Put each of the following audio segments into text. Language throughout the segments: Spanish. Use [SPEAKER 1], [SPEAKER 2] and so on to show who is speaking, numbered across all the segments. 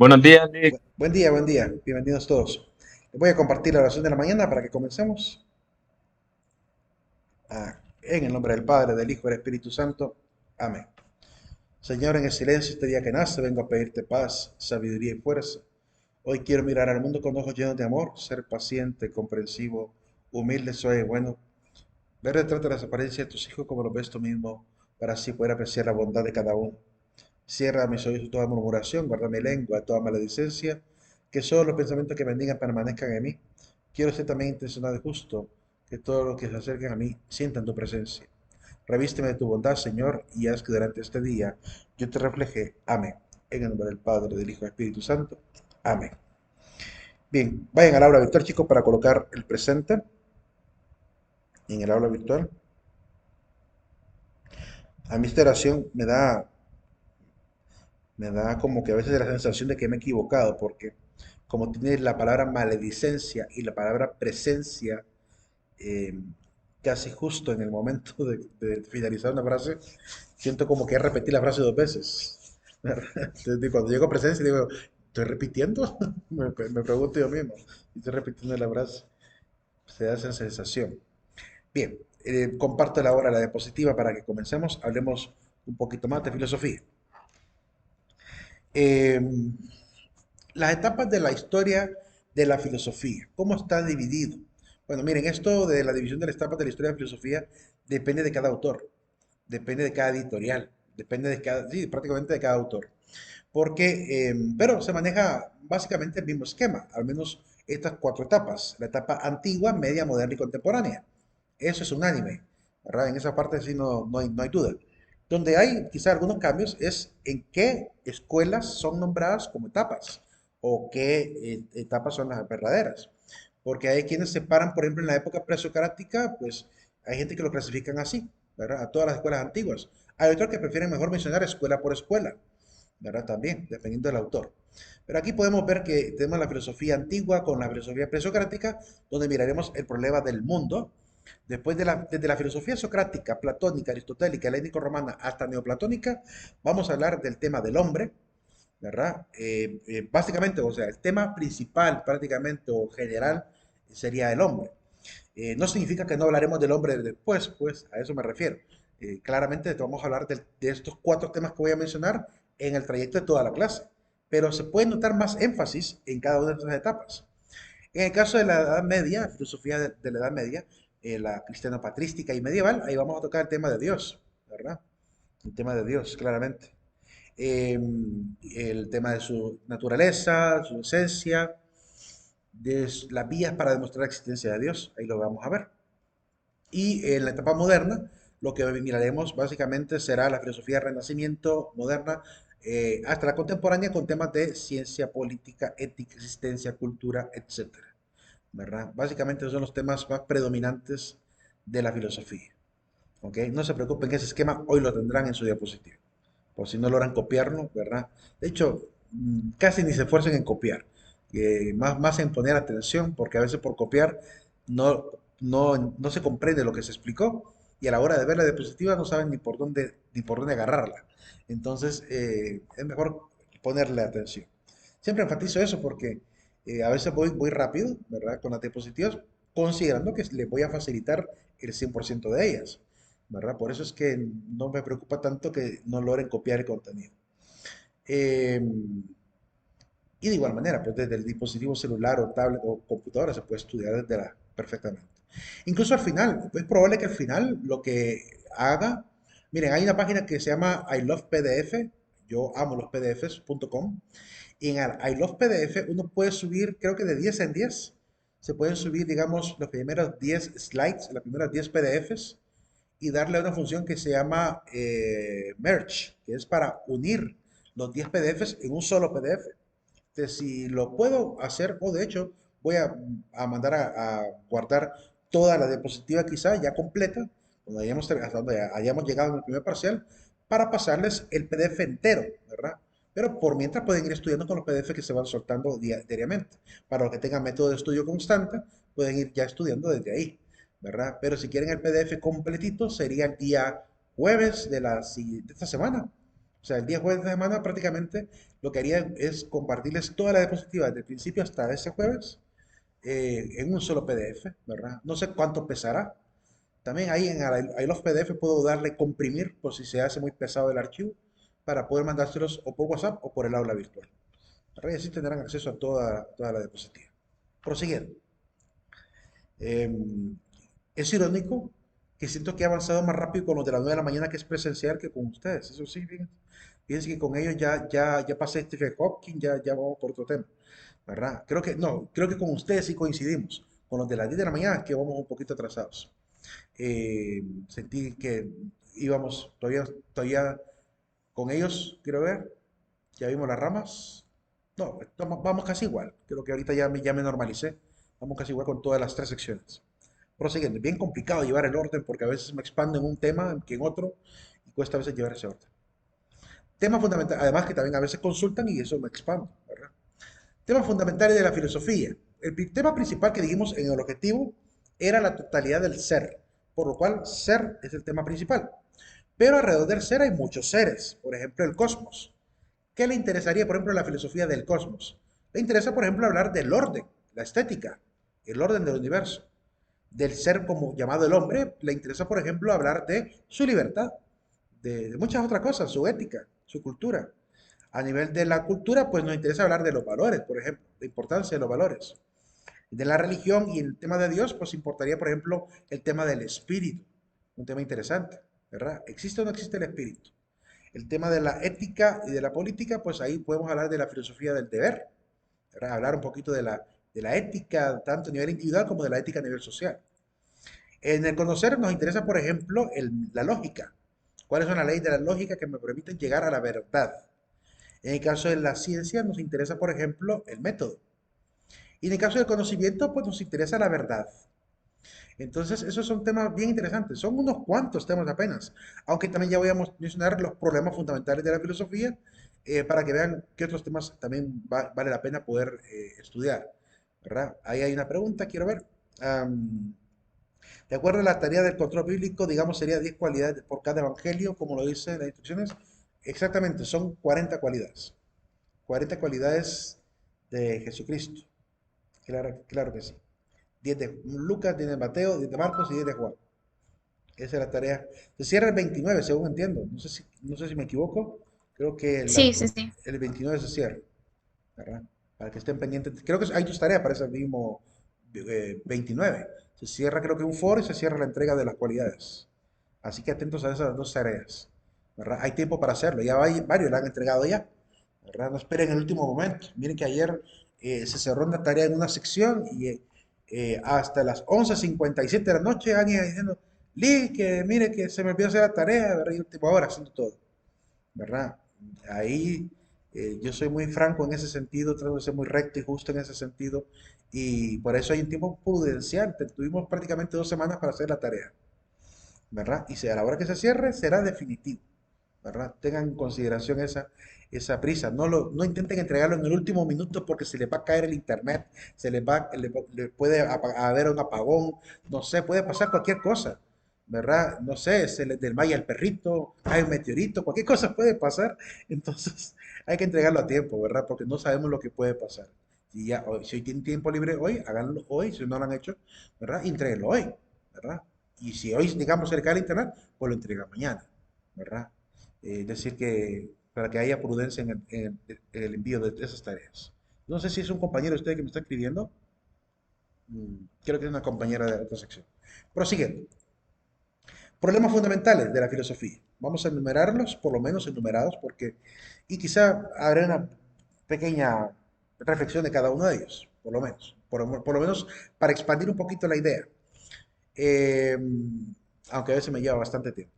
[SPEAKER 1] Buenos días, Nick.
[SPEAKER 2] Buen día, buen día. Bienvenidos todos. Les voy a compartir la oración de la mañana para que comencemos. En el nombre del Padre, del Hijo y del Espíritu Santo. Amén. Señor, en el silencio este día que nace, vengo a pedirte paz, sabiduría y fuerza. Hoy quiero mirar al mundo con ojos llenos de amor, ser paciente, comprensivo, humilde, suave y bueno. Ver detrás de las apariencias de tus hijos como los ves tú mismo, para así poder apreciar la bondad de cada uno. Cierra mis oídos toda murmuración, guarda mi lengua, toda maledicencia, que solo los pensamientos que bendigan permanezcan en mí. Quiero ser también intencionado y justo, que todos los que se acerquen a mí sientan tu presencia. Revísteme de tu bondad, Señor, y haz que durante este día yo te refleje. Amén. En el nombre del Padre, del Hijo y del Espíritu Santo. Amén. Bien, vayan al aula virtual, chicos, para colocar el presente en el aula virtual. A mí esta oración me da como que a veces la sensación de que me he equivocado, porque como tiene la palabra maledicencia y la palabra presencia eh, casi justo en el momento de finalizar una frase, siento como que repetí la frase dos veces. Entonces, cuando llego a presencia, digo, ¿estoy repitiendo? Me pregunto yo mismo, estoy repitiendo la frase. Se da esa sensación. Bien, comparto la hora la diapositiva para que comencemos. Hablemos un poquito más de filosofía. Eh, las etapas de la historia de la filosofía. ¿Cómo está dividido? Bueno, miren, esto de la división de las etapas de la historia de la filosofía depende de cada autor, depende de cada editorial, depende de cada, sí, prácticamente de cada autor. Pero se maneja básicamente el mismo esquema, al menos estas cuatro etapas, la etapa antigua, media, moderna y contemporánea. Eso es unánime, ¿verdad? En esa parte sí no hay duda. Donde hay quizá algunos cambios es en qué escuelas son nombradas como etapas o qué etapas son las verdaderas. Porque hay quienes separan, por ejemplo, en la época presocrática, pues hay gente que lo clasifican así, ¿verdad? A todas las escuelas antiguas. Hay otros que prefieren mejor mencionar escuela por escuela, ¿verdad? También, dependiendo del autor. Pero aquí podemos ver que tenemos la filosofía antigua con la filosofía presocrática, donde miraremos el problema del mundo. Desde la filosofía socrática, platónica, aristotélica, helénico-romana hasta neoplatónica, vamos a hablar del tema del hombre, ¿verdad? Básicamente, o sea, el tema principal prácticamente o general sería el hombre. No significa que no hablaremos del hombre después, pues a eso me refiero. Claramente vamos a hablar de estos cuatro temas que voy a mencionar en el trayecto de toda la clase, pero se puede notar más énfasis en cada una de estas etapas. En el caso de la Edad Media, filosofía de la Edad Media, la cristiano-patrística y medieval, ahí vamos a tocar el tema de Dios, ¿verdad? El tema de Dios, claramente. Eh, el tema de su naturaleza, su esencia, de las vías para demostrar la existencia de Dios, ahí lo vamos a ver. Y en la etapa moderna, lo que miraremos básicamente será la filosofía del Renacimiento moderna hasta la contemporánea con temas de ciencia, política, ética, existencia, cultura, etcétera. ¿Verdad? Básicamente esos son los temas más predominantes de la filosofía. ¿Ok? No se preocupen, ese esquema hoy lo tendrán en su diapositiva. Por si no logran copiarlo, ¿verdad? De hecho, casi ni se esfuercen en copiar. Más en poner atención, porque a veces por copiar no, no se comprende lo que se explicó y a la hora de ver la diapositiva no saben ni por dónde agarrarla. Entonces, es mejor ponerle atención. Siempre enfatizo eso porque a veces voy rápido, ¿verdad? Con las diapositivas, considerando que les voy a facilitar el 100% de ellas. ¿Verdad? Por eso es que no me preocupa tanto que no logren copiar el contenido. Eh, y de igual manera, pues desde el dispositivo celular o tablet o computadora se puede estudiar perfectamente. Incluso al final, es probable que al final lo que haga, miren, hay una página que se llama I Love PDF, yo amo los PDFs.com, y en el I Love PDF uno puede subir, creo que de 10 en 10, se pueden subir, digamos, los primeros 10 slides, las primeras 10 PDFs, y darle una función que se llama merge, que es para unir los 10 PDFs en un solo PDF. Entonces, si lo puedo hacer, o de hecho, voy a mandar a guardar toda la diapositiva quizá ya completa, hasta donde hayamos llegado en el primer parcial, para pasarles el PDF entero, ¿verdad? Pero por mientras pueden ir estudiando con los PDF que se van soltando diariamente. Para los que tengan método de estudio constante, pueden ir ya estudiando desde ahí, ¿verdad? Pero si quieren el PDF completito, sería el día jueves de esta semana, O sea, el día jueves de semana prácticamente lo que haría es compartirles toda la diapositiva desde el principio hasta ese jueves en un solo PDF, ¿verdad? No sé cuánto pesará. También ahí ahí los PDF puedo darle comprimir por si se hace muy pesado el archivo para poder mandárselos o por WhatsApp o por el aula virtual. ¿Verdad? Y así tendrán acceso a toda la diapositiva. Prosiguiendo. Em, es irónico que siento que he avanzado más rápido con los de las 9 de la mañana que es presencial que con ustedes. Eso sí, fíjense. Fíjense que con ellos ya pasé Stephen Hawking, ya vamos por otro tema. ¿Verdad? Creo que con ustedes sí coincidimos. Con los de las 10 de la mañana que vamos un poquito atrasados. Sentí que íbamos todavía con ellos, quiero ver. Ya vimos las ramas. No, vamos casi igual. Creo que ahorita ya me normalicé. Vamos casi igual con todas las tres secciones. Prosiguiendo, es bien complicado llevar el orden porque a veces me expando en un tema que en otro y cuesta a veces llevar ese orden. Tema fundamental, además que también a veces consultan y eso me expande, ¿verdad? Temas fundamentales de la filosofía. El tema principal que dijimos en el objetivo era la totalidad del ser, por lo cual ser es el tema principal. Pero alrededor del ser hay muchos seres, por ejemplo el cosmos. ¿Qué le interesaría, por ejemplo, a la filosofía del cosmos? Le interesa, por ejemplo, hablar del orden, la estética, el orden del universo. Del ser como llamado el hombre, le interesa, por ejemplo, hablar de su libertad, de muchas otras cosas, su ética, su cultura. A nivel de la cultura, pues nos interesa hablar de los valores, por ejemplo, la importancia de los valores. De la religión y el tema de Dios, pues importaría, por ejemplo, el tema del espíritu, un tema interesante, ¿verdad? ¿Existe o no existe el espíritu? El tema de la ética y de la política, pues ahí podemos hablar de la filosofía del deber, ¿verdad? Hablar un poquito de la ética, tanto a nivel individual como de la ética a nivel social. En el conocer nos interesa, por ejemplo, la lógica. ¿Cuáles son las leyes de la lógica que me permiten llegar a la verdad? En el caso de la ciencia nos interesa, por ejemplo, el método. Y en el caso del conocimiento, pues nos interesa la verdad. Entonces, esos son temas bien interesantes. Son unos cuantos temas apenas. Aunque también ya voy a mencionar los problemas fundamentales de la filosofía para que vean qué otros temas también vale la pena poder estudiar. ¿Verdad? Ahí hay una pregunta, quiero ver. De acuerdo a la tarea del control bíblico, digamos, sería 10 cualidades por cada evangelio, como lo dice en las instrucciones. Exactamente, son 40 cualidades. 40 cualidades de Jesucristo. Claro, claro que sí. 10 de Lucas, 10 de Mateo, 10 de Marcos y 10 de Juan. Esa es la tarea. Se cierra el 29, según entiendo. No sé si me equivoco. Creo que
[SPEAKER 1] Sí, sí, sí.
[SPEAKER 2] el 29 se cierra, ¿verdad? Para que estén pendientes. Creo que hay tus tareas para ese mismo 29. Se cierra, creo que un foro y se cierra la entrega de las cualidades. Así que atentos a esas dos tareas, ¿verdad? Hay tiempo para hacerlo. Ya varios la han entregado ya, ¿verdad? No esperen el último momento. Miren que ayer se cerró una tarea en una sección y hasta las 11:57 de la noche alguien diciendo, Lee, que mire que se me olvidó hacer la tarea, ¿verdad? Y última hora haciendo todo, ¿verdad? Ahí yo soy muy franco en ese sentido, trato de ser muy recto y justo en ese sentido, y por eso hay un tiempo prudencial. Tuvimos prácticamente 2 semanas para hacer la tarea, ¿verdad? Y si a la hora que se cierre será definitivo, ¿verdad? Tengan en consideración esa prisa. No intenten entregarlo en el último minuto porque se les va a caer el internet, le puede haber un apagón, no sé, puede pasar cualquier cosa, ¿verdad? No sé, se les desmaya el perrito, hay un meteorito, cualquier cosa puede pasar. Entonces hay que entregarlo a tiempo, ¿verdad? Porque no sabemos lo que puede pasar. Si hoy tienen tiempo libre hoy, háganlo hoy, si no lo han hecho, ¿verdad? Entréguenlo hoy, ¿verdad? Y si hoy, digamos, se le cae el internet, pues lo entrega mañana, ¿verdad? Es decir, que para que haya prudencia en el envío de esas tareas. No sé si es un compañero de usted que me está escribiendo. Creo que es una compañera de otra sección. Prosiguiendo. Problemas fundamentales de la filosofía. Vamos a enumerarlos, por lo menos enumerados, y quizá haré una pequeña reflexión de cada uno de ellos, por lo menos. Por lo menos para expandir un poquito la idea. Eh, Aunque a veces me lleva bastante tiempo.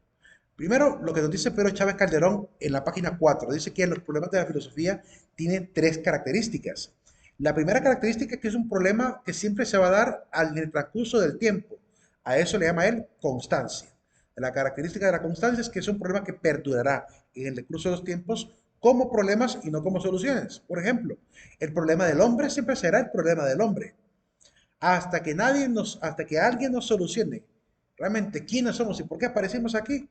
[SPEAKER 2] Primero, lo que nos dice Pedro Chávez Calderón en la página 4 dice que los problemas de la filosofía tienen tres características. La primera característica es que es un problema que siempre se va a dar en el transcurso del tiempo. A eso le llama él constancia. La característica de la constancia es que es un problema que perdurará en el curso de los tiempos como problemas y no como soluciones. Por ejemplo, el problema del hombre siempre será el problema del hombre hasta que alguien nos solucione realmente quiénes somos y por qué aparecemos aquí,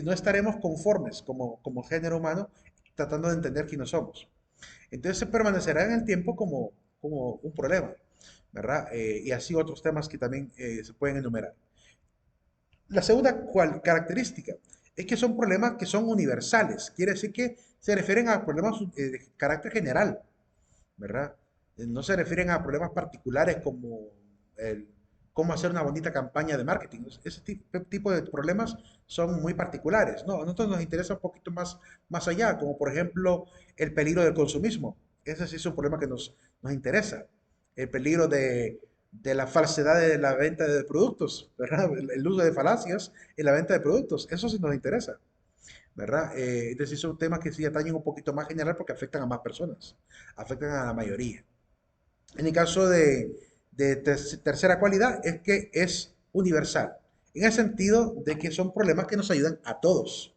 [SPEAKER 2] no estaremos conformes como género humano tratando de entender quiénes somos. Entonces se permanecerá en el tiempo como un problema, ¿verdad? Y así otros temas que también se pueden enumerar. La segunda característica es que son problemas que son universales, quiere decir que se refieren a problemas de carácter general, ¿verdad? No se refieren a problemas particulares como el, cómo hacer una bonita campaña de marketing. Ese tipo de problemas son muy particulares, ¿no? A nosotros nos interesa un poquito más allá, como por ejemplo el peligro del consumismo. Ese sí es un problema que nos interesa. El peligro de la falsedad de la venta de productos, ¿verdad? El uso de falacias en la venta de productos. Eso sí nos interesa. ¿Verdad? Es decir, son temas que sí atañen un poquito más general porque afectan a más personas, afectan a la mayoría. En el caso de tercera cualidad es que es universal, en el sentido de que son problemas que nos ayudan a todos.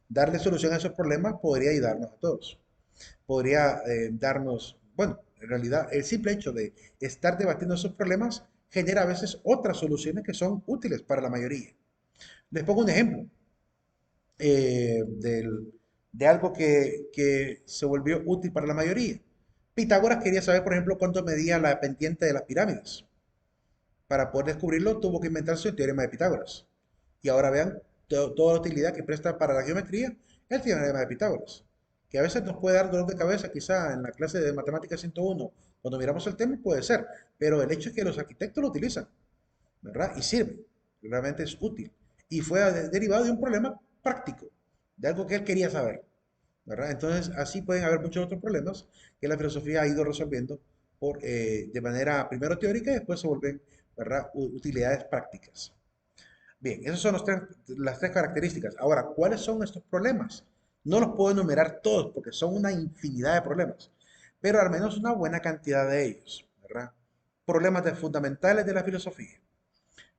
[SPEAKER 2] Darle solución a esos problemas podría ayudarnos a todos. Podría darnos, bueno, en realidad el simple hecho de estar debatiendo esos problemas genera a veces otras soluciones que son útiles para la mayoría. Les pongo un ejemplo de algo que se volvió útil para la mayoría. Pitágoras quería saber, por ejemplo, cuánto medía la pendiente de las pirámides. Para poder descubrirlo, tuvo que inventarse el teorema de Pitágoras. Y ahora vean toda la utilidad que presta para la geometría el teorema de Pitágoras. Que a veces nos puede dar dolor de cabeza, quizá en la clase de matemática 101, cuando miramos el tema, puede ser. Pero el hecho es que los arquitectos lo utilizan, ¿verdad? Y sirve, realmente es útil. Y fue derivado de un problema práctico, de algo que él quería saber, ¿verdad? Entonces, así pueden haber muchos otros problemas que la filosofía ha ido resolviendo de manera primero teórica y después se vuelven, ¿verdad? Utilidades prácticas. Bien, esas son las tres características. Ahora, ¿cuáles son estos problemas? No los puedo enumerar todos porque son una infinidad de problemas, pero al menos una buena cantidad de ellos, ¿verdad? Problemas fundamentales de la filosofía.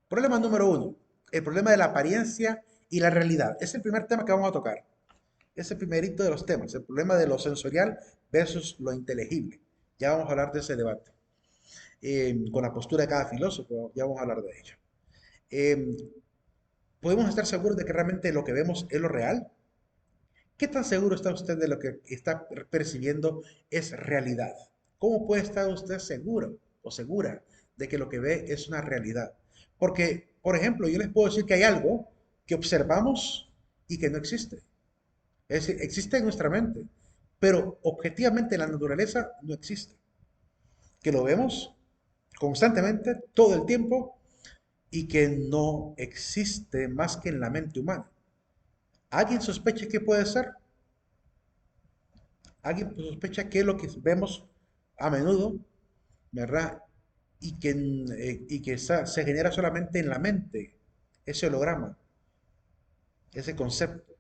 [SPEAKER 2] Problema número uno, el problema de la apariencia y la realidad. Es el primer tema que vamos a tocar. Es el primerito de los temas, el problema de lo sensorial versus lo inteligible. Ya vamos a hablar de ese debate. Con la postura de cada filósofo, ya vamos a hablar de ello. Eh, ¿Podemos estar seguros de que realmente lo que vemos es lo real? ¿Qué tan seguro está usted de lo que está percibiendo es realidad? ¿Cómo puede estar usted seguro o segura de que lo que ve es una realidad? Porque, por ejemplo, yo les puedo decir que hay algo que observamos y que no existe. Es decir, existe en nuestra mente, pero objetivamente en la naturaleza no existe. Que lo vemos constantemente, todo el tiempo, y que no existe más que en la mente humana. ¿Alguien sospecha que puede ser? ¿Alguien sospecha que es lo que vemos a menudo, ¿verdad? Y que se genera solamente en la mente, ese holograma, ese concepto.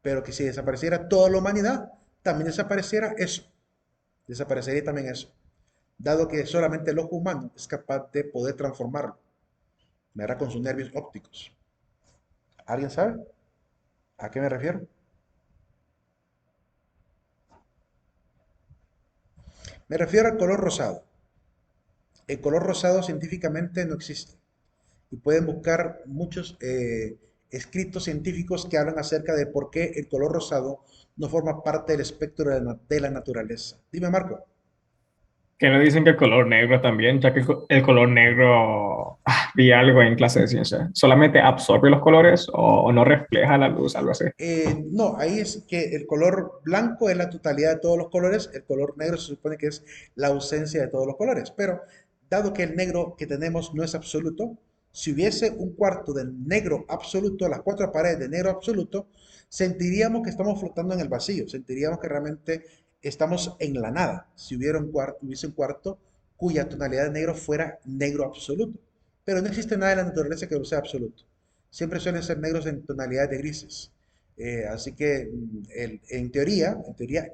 [SPEAKER 2] Pero que si desapareciera toda la humanidad, también desapareciera eso. Desaparecería también eso. Dado que solamente el ojo humano es capaz de poder transformarlo, ¿verdad? Con sus nervios ópticos. ¿Alguien sabe a qué me refiero? Me refiero al color rosado. El color rosado científicamente no existe. Y pueden buscar muchos escritos científicos que hablan acerca de por qué el color rosado no forma parte del espectro de la naturaleza. Dime, Marco.
[SPEAKER 1] Que no dicen que el color negro también, ya que el color negro, vi algo en clase de ciencia, solamente absorbe los colores o no refleja la luz, algo así.
[SPEAKER 2] No, ahí es que el color blanco es la totalidad de todos los colores, el color negro se supone que es la ausencia de todos los colores, pero dado que el negro que tenemos no es absoluto, si hubiese un cuarto del negro absoluto, las cuatro paredes de negro absoluto, sentiríamos que estamos flotando en el vacío, sentiríamos que realmente estamos en la nada, si hubiese un cuarto cuya tonalidad de negro fuera negro absoluto, pero no existe nada en la naturaleza que lo sea absoluto, siempre suelen ser negros en tonalidades de grises. Así que en teoría,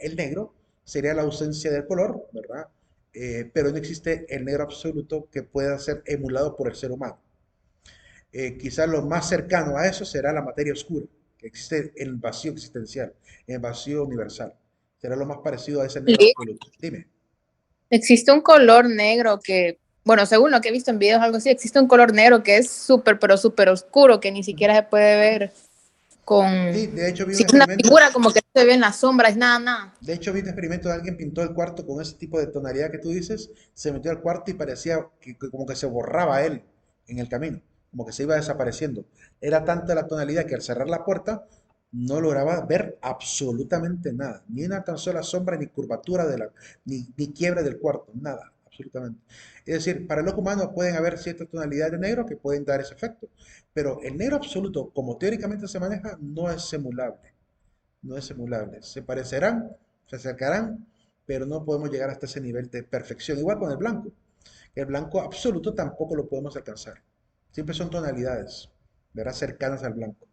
[SPEAKER 2] el negro sería la ausencia del color, ¿verdad? Pero no existe el negro absoluto que pueda ser emulado por el ser humano. Quizás lo más cercano a eso será la materia oscura, que existe en el vacío existencial, en el vacío universal. Será lo más parecido a ese negro
[SPEAKER 3] Sí,
[SPEAKER 2] absoluto. Dime.
[SPEAKER 3] existe un color negro que, bueno, según lo que he visto en videos, algo así, existe un color negro que es súper, pero súper oscuro, que ni siquiera se puede ver.
[SPEAKER 2] Sí,
[SPEAKER 3] con,
[SPEAKER 2] de hecho vi un
[SPEAKER 3] sin una
[SPEAKER 2] experimento.
[SPEAKER 3] figura como que no se ve en las sombras, nada, nada.
[SPEAKER 2] De hecho, vi un experimento de alguien pintó el cuarto con ese tipo de tonalidad que tú dices, se metió al cuarto y parecía que como que se borraba él en el camino, como que se iba desapareciendo. Era tanta la tonalidad que al cerrar la puerta no lograba ver absolutamente nada, ni una tan sola sombra, ni curvatura ni quiebre del cuarto, nada, absolutamente. Es decir, para el ojo humano pueden haber ciertas tonalidades de negro que pueden dar ese efecto, pero el negro absoluto, como teóricamente se maneja, no es simulable, no es emulable. Se parecerán, se acercarán, pero no podemos llegar hasta ese nivel de perfección. Igual con el blanco. El blanco absoluto tampoco lo podemos alcanzar. Siempre son tonalidades, ¿verdad? Cercanas al blanco.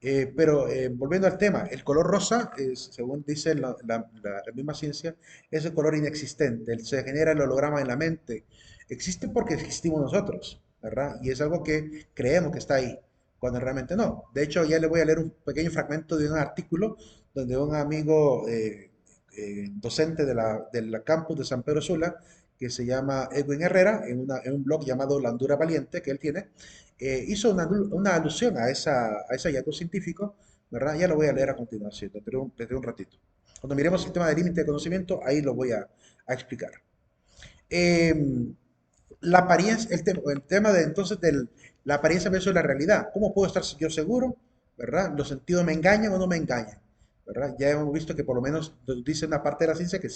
[SPEAKER 2] Pero volviendo al tema, el color rosa, según dice la misma ciencia, es el color inexistente. Se genera el holograma en la mente. Existe porque existimos nosotros, ¿verdad? Y es algo que creemos que está ahí, cuando realmente no. De hecho, ya le voy a leer un pequeño fragmento de un artículo donde un amigo docente de la campus de San Pedro Sula, que se llama Edwin Herrera, en un blog llamado La Hondura Valiente que él tiene, hizo una alusión a ese hallazgo científico, ¿verdad? Ya lo voy a leer a continuación, dentro de un ratito. Cuando miremos el tema del límite de conocimiento, ahí lo voy a explicar. Eh, la apariencia, el tema de entonces de la apariencia versus la realidad. ¿Cómo puedo estar yo seguro? ¿Verdad? ¿Los sentidos me engañan o no me engañan? ¿Verdad? Ya hemos visto que por lo menos nos dice una parte de la ciencia que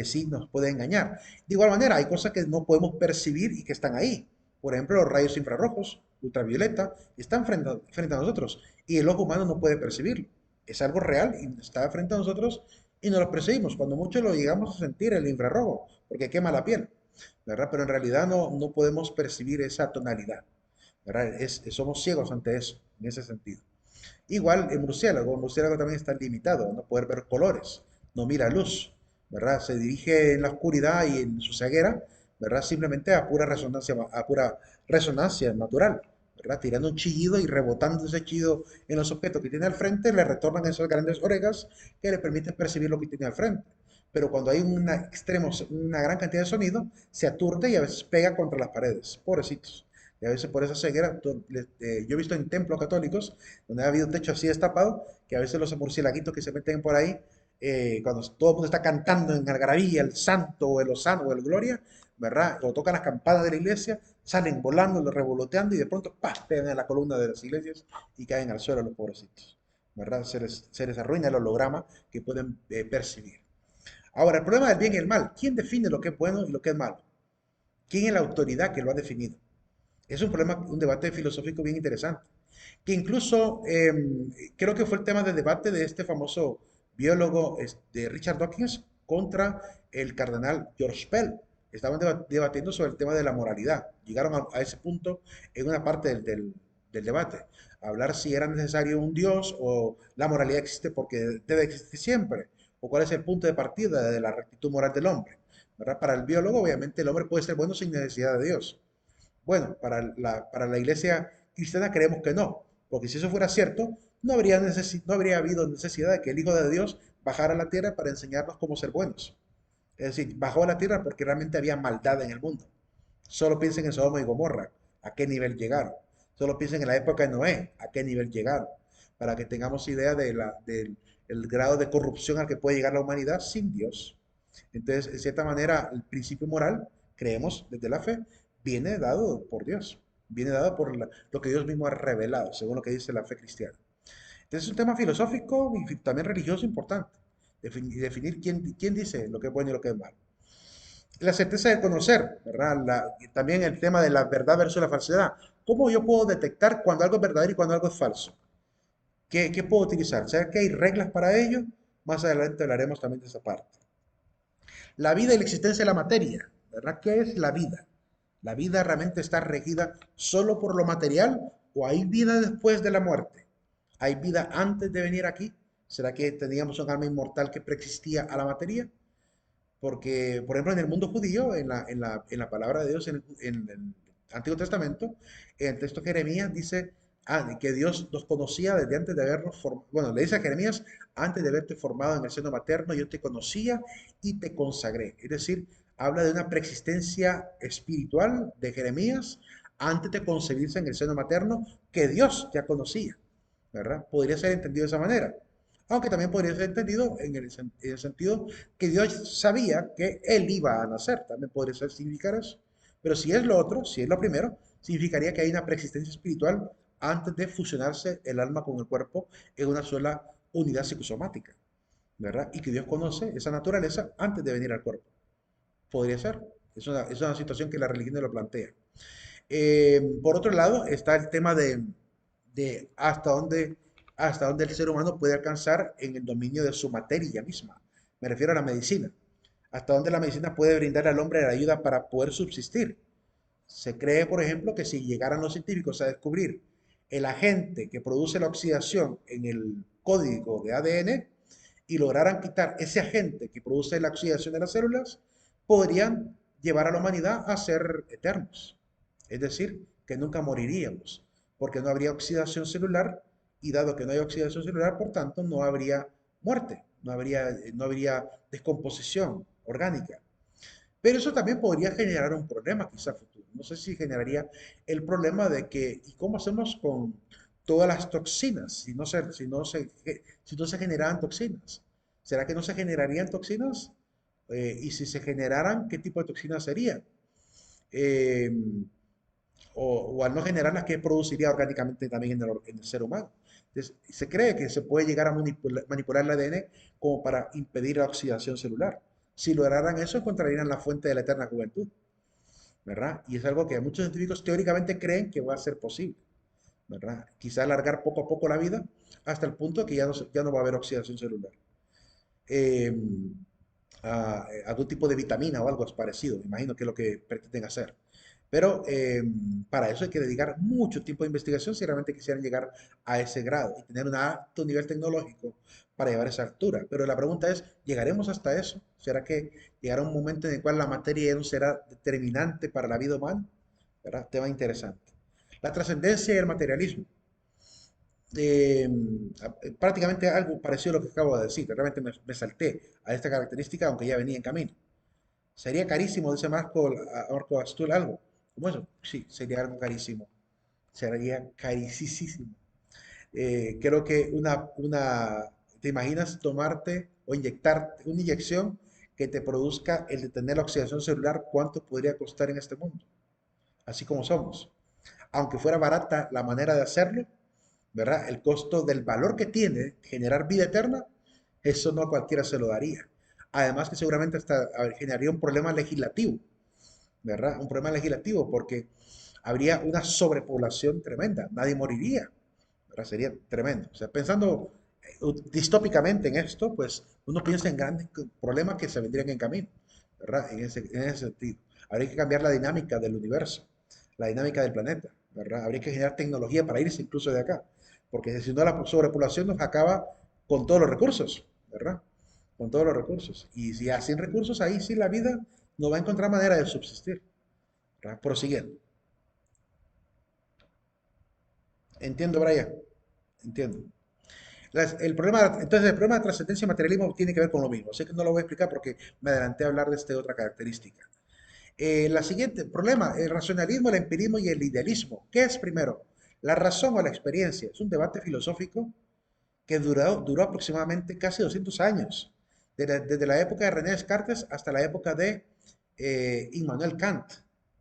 [SPEAKER 2] sí nos puede engañar. De igual manera, hay cosas que no podemos percibir y que están ahí. Por ejemplo, los rayos infrarrojos, ultravioleta, están frente a nosotros y el ojo humano no puede percibirlo. Es algo real y está frente a nosotros y no lo percibimos. Cuando mucho lo llegamos a sentir el infrarrojo, porque quema la piel, ¿verdad? Pero en realidad no podemos percibir esa tonalidad, ¿verdad? Somos ciegos ante eso, en ese sentido. Igual el murciélago también está limitado, no poder ver colores, no mira luz, ¿verdad? Se dirige en la oscuridad y en su ceguera, ¿verdad? Simplemente a pura resonancia natural, ¿verdad? Tirando un chillido y rebotando ese chillido en los objetos que tiene al frente, le retornan esas grandes orejas que le permiten percibir lo que tiene al frente. Pero cuando hay una gran cantidad de sonido, se aturde y a veces pega contra las paredes. Pobrecitos. Y a veces por esa ceguera, yo he visto en templos católicos donde ha habido un techo así destapado, que a veces los murciélaguitos que se meten por ahí, cuando todo el mundo está cantando en algarabía, el santo o el osano o el gloria, ¿verdad? O tocan las campanas de la iglesia, salen volando, revoloteando y de pronto ¡pah! Pegan en la columna de las iglesias y caen al suelo los pobrecitos, ¿verdad? Se les arruina el holograma que pueden percibir. Ahora, el problema del bien y el mal. ¿Quién define lo que es bueno y lo que es malo? ¿Quién es la autoridad que lo ha definido? Es un problema, un debate filosófico bien interesante, que incluso creo que fue el tema de debate de este famoso biólogo de Richard Dawkins contra el cardenal George Pell. Estaban debatiendo sobre el tema de la moralidad. Llegaron a ese punto en una parte del debate. Hablar si era necesario un Dios o la moralidad existe porque debe existir siempre. O cuál es el punto de partida de la rectitud moral del hombre. ¿Verdad? Para el biólogo, obviamente, el hombre puede ser bueno sin necesidad de Dios. Bueno, para la iglesia cristiana creemos que no, porque si eso fuera cierto, no habría habido necesidad de que el Hijo de Dios bajara a la tierra para enseñarnos cómo ser buenos. Es decir, bajó a la tierra porque realmente había maldad en el mundo. Solo piensen en Sodoma y Gomorra, a qué nivel llegaron. Solo piensen en la época de Noé, a qué nivel llegaron, para que tengamos idea del el grado de corrupción al que puede llegar la humanidad sin Dios. Entonces, en cierta manera, el principio moral, creemos desde la fe, viene dado por Dios, viene dado por lo que Dios mismo ha revelado, según lo que dice la fe cristiana. Entonces, es un tema filosófico y también religioso importante, definir quién dice lo que es bueno y lo que es malo. La certeza de conocer, ¿verdad? También el tema de la verdad versus la falsedad. ¿Cómo yo puedo detectar cuando algo es verdadero y cuando algo es falso? ¿Qué puedo utilizar? ¿Será que hay reglas para ello? Más adelante hablaremos también de esa parte. La vida y la existencia de la materia, ¿verdad? ¿Qué es la vida? ¿La vida realmente está regida solo por lo material o hay vida después de la muerte? ¿Hay vida antes de venir aquí? ¿Será que teníamos un alma inmortal que preexistía a la materia? Porque, por ejemplo, en el mundo judío, en la palabra de Dios, en el Antiguo Testamento, en el texto de Jeremías dice que Dios nos conocía desde antes de habernos formado. Bueno, le dice a Jeremías, antes de haberte formado en el seno materno, yo te conocía y te consagré. Es decir, habla de una preexistencia espiritual de Jeremías antes de concebirse en el seno materno, que Dios ya conocía. ¿verdad? Podría ser entendido de esa manera. Aunque también podría ser entendido en el sentido que Dios sabía que él iba a nacer. También podría ser significar eso. Pero si es lo otro, si es lo primero, significaría que hay una preexistencia espiritual antes de fusionarse el alma con el cuerpo en una sola unidad psicosomática, ¿verdad? Y que Dios conoce esa naturaleza antes de venir al cuerpo. Podría ser. Es una situación que la religión lo plantea. Por otro lado, está el tema de hasta dónde el ser humano puede alcanzar en el dominio de su materia misma. Me refiero a la medicina. Hasta dónde la medicina puede brindar al hombre la ayuda para poder subsistir. Se cree, por ejemplo, que si llegaran los científicos a descubrir el agente que produce la oxidación en el código de ADN y lograran quitar ese agente que produce la oxidación de las células, podrían llevar a la humanidad a ser eternos. Es decir, que nunca moriríamos, porque no habría oxidación celular y dado que no hay oxidación celular, por tanto, no habría muerte, no habría descomposición orgánica. Pero eso también podría generar un problema quizá futuro. No sé si generaría el problema de que, ¿y cómo hacemos con todas las toxinas si no se generaran toxinas? ¿Será que no se generarían toxinas? Y si se generaran, ¿qué tipo de toxinas serían? Eh, o al no generarlas, ¿qué produciría orgánicamente también en el ser humano? Entonces, se cree que se puede llegar a manipular el ADN como para impedir la oxidación celular. Si lograran eso, encontrarían la fuente de la eterna juventud, ¿verdad? Y es algo que muchos científicos teóricamente creen que va a ser posible, ¿verdad? Quizá alargar poco a poco la vida hasta el punto que ya no va a haber oxidación celular. Eh, Algún tipo de vitamina o algo es parecido, me imagino que es lo que pretenden hacer. Pero para eso hay que dedicar mucho tiempo de investigación si realmente quisieran llegar a ese grado y tener un alto nivel tecnológico para llevar esa altura. Pero la pregunta es, ¿llegaremos hasta eso? ¿Será que llegará un momento en el cual la materia ya no será determinante para la vida humana? ¿Verdad? Tema interesante. La trascendencia y el materialismo. eh, Prácticamente algo parecido a lo que acabo de decir. Realmente me salté a esta característica, aunque ya venía en camino. ¿Sería carísimo, dice Marco Astul, algo como eso? Sí, sería algo carísimo. Sería carísimo. Creo que ¿te imaginas tomarte o inyectarte una inyección que te produzca el detener la oxidación celular? ¿Cuánto podría costar en este mundo? Así como somos. Aunque fuera barata la manera de hacerlo, ¿verdad? El costo del valor que tiene generar vida eterna, eso no a cualquiera se lo daría. Además que seguramente hasta generaría un problema legislativo, ¿verdad? Un problema legislativo porque habría una sobrepoblación tremenda, nadie moriría, ¿verdad? Sería tremendo. O sea, pensando distópicamente en esto, pues uno piensa en grandes problemas que se vendrían en camino, ¿verdad? En ese sentido. Habría que cambiar la dinámica del universo, la dinámica del planeta, ¿verdad? Habría que generar tecnología para irse incluso de acá, porque si no la sobrepoblación nos acaba con todos los recursos, ¿verdad? Con todos los recursos. Y si sin recursos, ahí sí la vida no va a encontrar manera de subsistir, ¿verdad? Prosiguiendo. Entiendo, Brian. Entiendo. Entonces, el problema de trascendencia y materialismo tiene que ver con lo mismo. Sé que no lo voy a explicar porque me adelanté a hablar de esta otra característica. La siguiente, problema, el racionalismo, el empirismo y el idealismo. ¿Qué es primero? ¿La razón o la experiencia? Es un debate filosófico que duró aproximadamente casi 200 años, desde la época de René Descartes hasta la época de Immanuel Kant,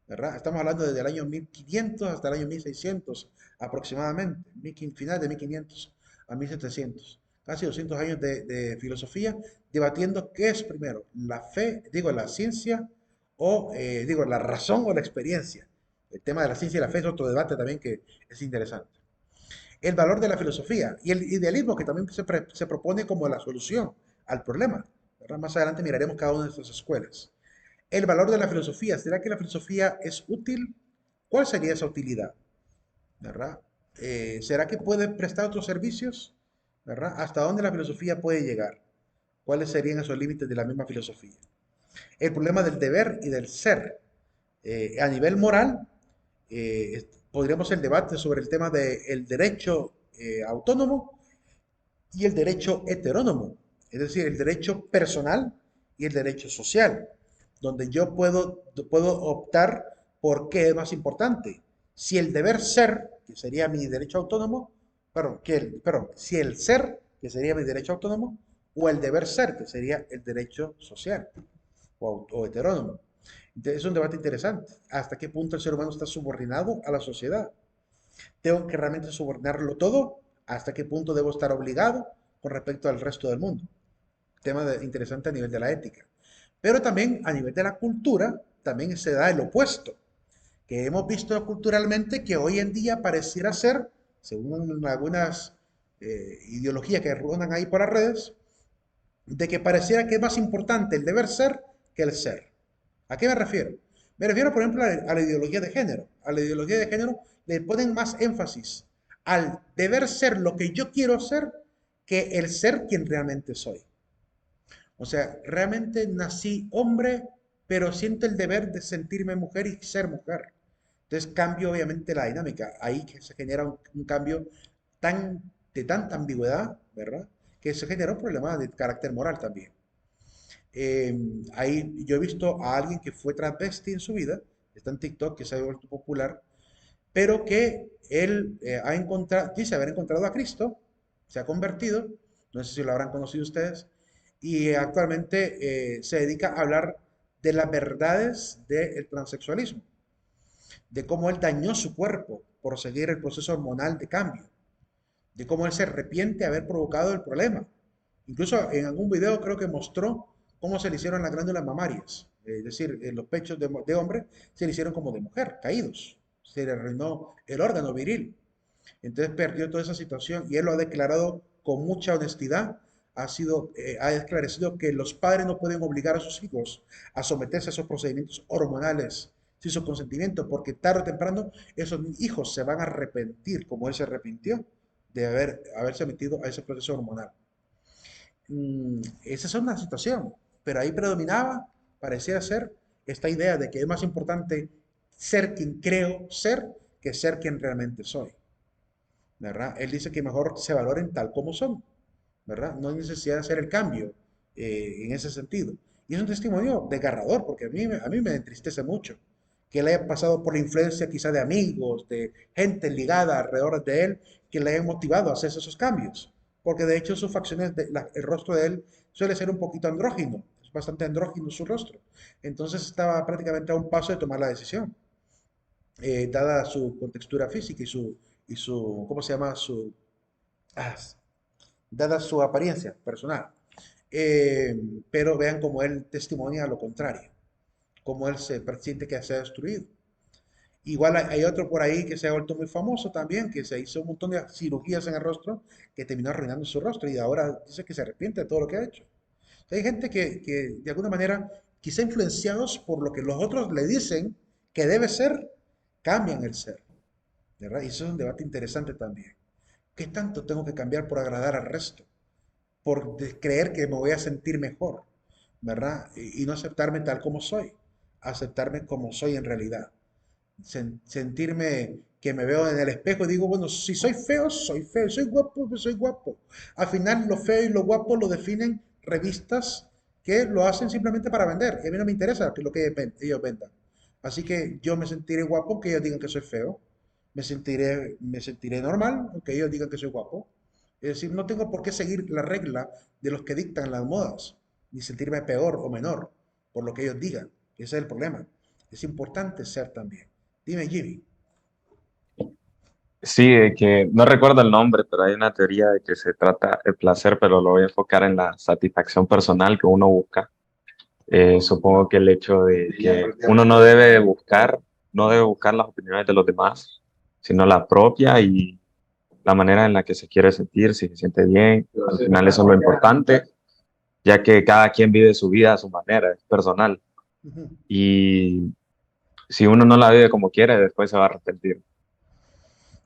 [SPEAKER 2] ¿verdad? Estamos hablando desde el año 1500 hasta el año 1600 aproximadamente, final de 1500 a 1700. Casi 200 años de filosofía debatiendo qué es primero, la fe, digo, la ciencia o, digo, la razón o la experiencia. El tema de la ciencia y la fe es otro debate también que es interesante. El valor de la filosofía y el idealismo que también se propone como la solución al problema, ¿verdad? Más adelante miraremos cada una de estas escuelas. El valor de la filosofía, ¿será que la filosofía es útil? ¿Cuál sería esa utilidad? ¿Verdad? ¿Será que puede prestar otros servicios? ¿Verdad? ¿Hasta dónde la filosofía puede llegar? ¿Cuáles serían esos límites de la misma filosofía? El problema del deber y del ser. A nivel moral, podríamos el debate sobre el tema del derecho autónomo y el derecho heterónomo, es decir, el derecho personal y el derecho social, donde yo puedo optar por qué es más importante. Si el deber ser, que sería mi derecho autónomo, si el ser, que sería mi derecho autónomo, o el deber ser, que sería el derecho social o heterónomo. Entonces, es un debate interesante. ¿Hasta qué punto el ser humano está subordinado a la sociedad? ¿Tengo que realmente subordinarlo todo? ¿Hasta qué punto debo estar obligado con respecto al resto del mundo? Interesante a nivel de la ética. Pero también a nivel de la cultura, también se da el opuesto, que hemos visto culturalmente que hoy en día pareciera ser, según algunas ideologías que rondan ahí por las redes, de que pareciera que es más importante el deber ser que el ser. ¿A qué me refiero? Me refiero, por ejemplo, a la ideología de género. A la ideología de género le ponen más énfasis al deber ser lo que yo quiero ser que el ser quien realmente soy. O sea, realmente nací hombre, pero siento el deber de sentirme mujer y ser mujer. Entonces cambio obviamente la dinámica. Ahí que se genera un cambio de tanta ambigüedad, ¿verdad? Que se genera un problema de carácter moral también. Ahí yo he visto a alguien que fue travesti en su vida, está en TikTok, que se ha vuelto popular, pero que él ha encontrado, dice haber encontrado a Cristo, se ha convertido, no sé si lo habrán conocido ustedes, y actualmente se dedica a hablar de las verdades del transexualismo, de cómo él dañó su cuerpo por seguir el proceso hormonal de cambio, de cómo él se arrepiente de haber provocado el problema. Incluso en algún video creo que mostró cómo se le hicieron las glándulas mamarias, es decir, en los pechos de hombre se le hicieron como de mujer, caídos, se le arruinó el órgano viril. Entonces perdió toda esa situación y él lo ha declarado con mucha honestidad. Ha esclarecido que los padres no pueden obligar a sus hijos a someterse a esos procedimientos hormonales sin su consentimiento, porque tarde o temprano esos hijos se van a arrepentir, como él se arrepintió de haberse metido a ese proceso hormonal. Esa es una situación, pero ahí predominaba, parecía ser, esta idea de que es más importante ser quien creo ser que ser quien realmente soy. ¿Verdad? Él dice que mejor se valoren tal como son, ¿verdad? No hay necesidad de hacer el cambio en ese sentido. Y es un testimonio desgarrador, porque a mí me entristece mucho que él haya pasado por la influencia quizá de amigos, de gente ligada alrededor de él, que le hayan motivado a hacer esos cambios. Porque de hecho sus facciones, el rostro de él suele ser un poquito andrógino, es bastante andrógino su rostro. Entonces estaba prácticamente a un paso de tomar la decisión dada su contextura física y su, ¿cómo se llama? Ah, dada su apariencia personal. Eh, pero vean cómo él testimonia lo contrario, cómo él se siente que se ha destruido. Igual hay otro por ahí que se ha vuelto muy famoso también, que se hizo un montón de cirugías en el rostro, que terminó arruinando su rostro y ahora dice que se arrepiente de todo lo que ha hecho. O sea, hay gente que de alguna manera, quizá influenciados por lo que los otros le dicen que debe ser, cambian el ser. ¿Verdad? Y eso es un debate interesante también. ¿Qué tanto tengo que cambiar por agradar al resto? Por creer que me voy a sentir mejor, ¿verdad? Y no aceptarme tal como soy, aceptarme como soy en realidad. Sentirme que me veo en el espejo y digo, bueno, si soy feo, soy guapo, pues soy guapo. Al final lo feo y lo guapo lo definen revistas que lo hacen simplemente para vender. Y a mí no me interesa lo que ellos vendan. Así que yo me sentiré guapo aunque ellos digan que soy feo. Me sentiré normal aunque ellos digan que soy guapo. Es decir, no tengo por qué seguir la regla de los que dictan las modas, ni sentirme peor o menor por lo que ellos digan. Ese es el problema. Es importante ser también. Dime, Jimmy.
[SPEAKER 4] Sí, de que no recuerdo el nombre, pero hay una teoría de que se trata el placer, pero lo voy a enfocar en la satisfacción personal que uno busca. Supongo que el hecho de que uno no debe buscar las opiniones de los demás, sino la propia y la manera en la que se quiere sentir, si se siente bien. Al final eso es lo importante, ya que cada quien vive su vida a su manera, es personal.
[SPEAKER 2] Ujú.
[SPEAKER 4] Y si uno no la vive como quiere, después se va a arrepentir.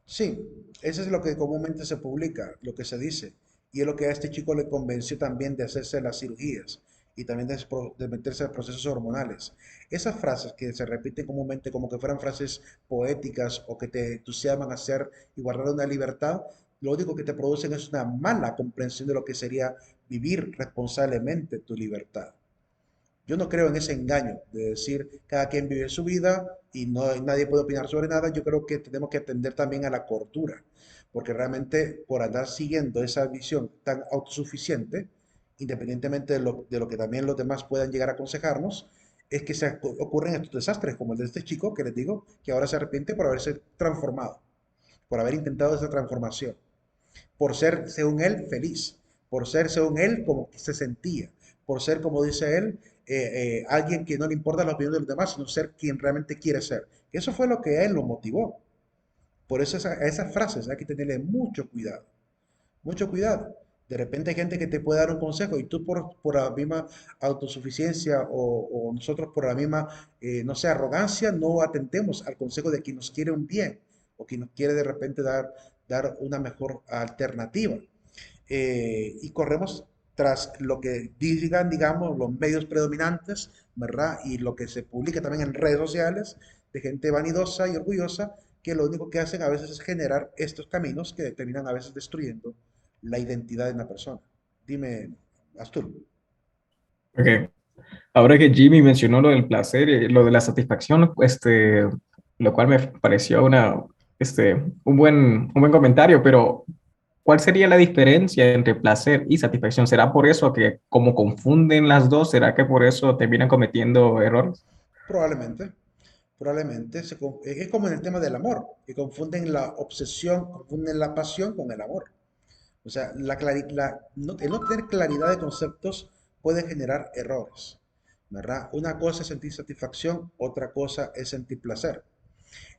[SPEAKER 2] Sí, eso es lo que comúnmente se publica, lo que se dice. Y es lo que a este chico le convenció también de hacerse las cirugías y también de meterse a procesos hormonales. Esas frases que se repiten comúnmente como que fueran frases poéticas o que te entusiasman a hacer y guardar una libertad, lo único que te producen es una mala comprensión de lo que sería vivir responsablemente tu libertad. Yo no creo en ese engaño de decir cada quien vive su vida y no, nadie puede opinar sobre nada. Yo creo que tenemos que atender también a la cordura, porque realmente por andar siguiendo esa visión tan autosuficiente, independientemente de lo que también los demás puedan llegar a aconsejarnos, es que ocurren estos desastres, como el de este chico que les digo, que ahora se arrepiente por haberse transformado, por haber intentado esa transformación, por ser, según él, feliz, por ser, según él, como que se sentía, por ser, como dice él, alguien que no le importa la opinión de los demás, sino ser quien realmente quiere ser. Eso fue lo que a él lo motivó. Por eso a esas frases hay que tenerle mucho cuidado, mucho cuidado. De repente hay gente que te puede dar un consejo y tú por la misma autosuficiencia o nosotros por la misma, no sé, arrogancia, no atendemos al consejo de quien nos quiere un bien o quien nos quiere de repente dar una mejor alternativa. Y corremos tras lo que digan, digamos, los medios predominantes, ¿verdad? Y lo que se publica también en redes sociales de gente vanidosa y orgullosa que lo único que hacen a veces es generar estos caminos que terminan a veces destruyendo la identidad de una persona. Dime, Astur.
[SPEAKER 1] Ok. Ahora que Jimmy mencionó lo del placer y lo de la satisfacción, lo cual me pareció un buen comentario, pero ¿cuál sería la diferencia entre placer y satisfacción? ¿Será por eso que como confunden las dos, será que por eso terminan cometiendo errores?
[SPEAKER 2] Probablemente, probablemente. Es como en el tema del amor, que confunden la obsesión, confunden la pasión con el amor. O sea, el no tener claridad de conceptos puede generar errores, ¿verdad? Una cosa es sentir satisfacción, otra cosa es sentir placer.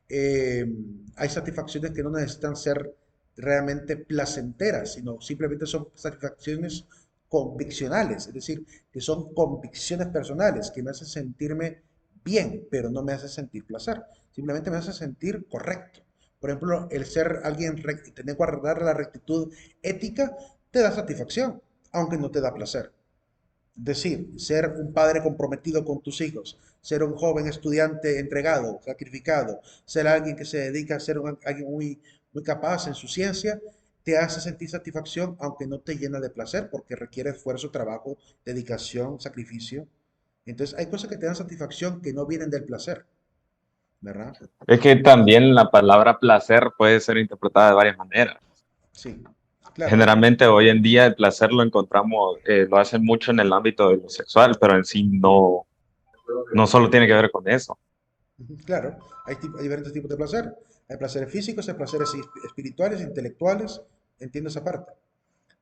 [SPEAKER 2] Eh, Hay satisfacciones que no necesitan ser realmente placenteras, sino simplemente son satisfacciones conviccionales, es decir, que son convicciones personales, que me hacen sentirme bien, pero no me hacen sentir placer, simplemente me hacen sentir correcto. Por ejemplo, el ser alguien recto y tener que guardar la rectitud ética te da satisfacción, aunque no te da placer. Decir, ser un padre comprometido con tus hijos, ser un joven estudiante entregado, sacrificado, ser alguien que se dedica a ser alguien muy capaz en su ciencia, te hace sentir satisfacción, aunque no te llena de placer, porque requiere esfuerzo, trabajo, dedicación, sacrificio. Entonces, hay cosas que te dan satisfacción que no vienen del placer, ¿verdad?
[SPEAKER 4] Es que también la palabra placer puede ser interpretada de varias maneras.
[SPEAKER 2] Sí, claro.
[SPEAKER 4] Generalmente hoy en día el placer lo encontramos, lo hacen mucho en el ámbito de lo sexual, pero en sí no solo tiene que ver con eso.
[SPEAKER 2] Ujú, claro, hay diferentes tipos de placer. Hay placeres físicos, hay placeres espirituales, intelectuales. Entiendo esa parte.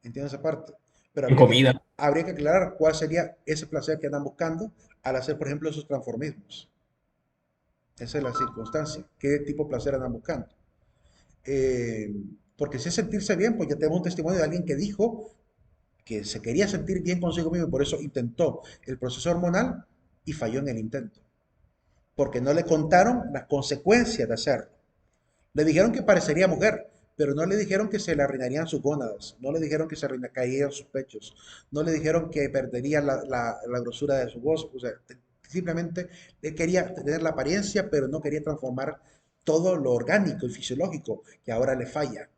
[SPEAKER 2] Entiendo esa parte. Pero
[SPEAKER 1] En comida.
[SPEAKER 2] habría que aclarar cuál sería ese placer que andan buscando al hacer, por ejemplo, esos transformismos. Esa es la circunstancia. ¿Qué tipo de placer andan buscando? Eh, Porque si es sentirse bien, pues ya tenemos un testimonio de alguien que dijo que se quería sentir bien consigo mismo y por eso intentó el proceso hormonal y falló en el intento. Porque no le contaron las consecuencias de hacerlo. Le dijeron que parecería mujer, pero no le dijeron que se le arruinarían sus gónadas, no le dijeron que se caerían sus pechos, no le dijeron que perdería la grosura de su voz, o sea, simplemente él quería tener la apariencia, pero no quería transformar todo lo orgánico y fisiológico que ahora le falla.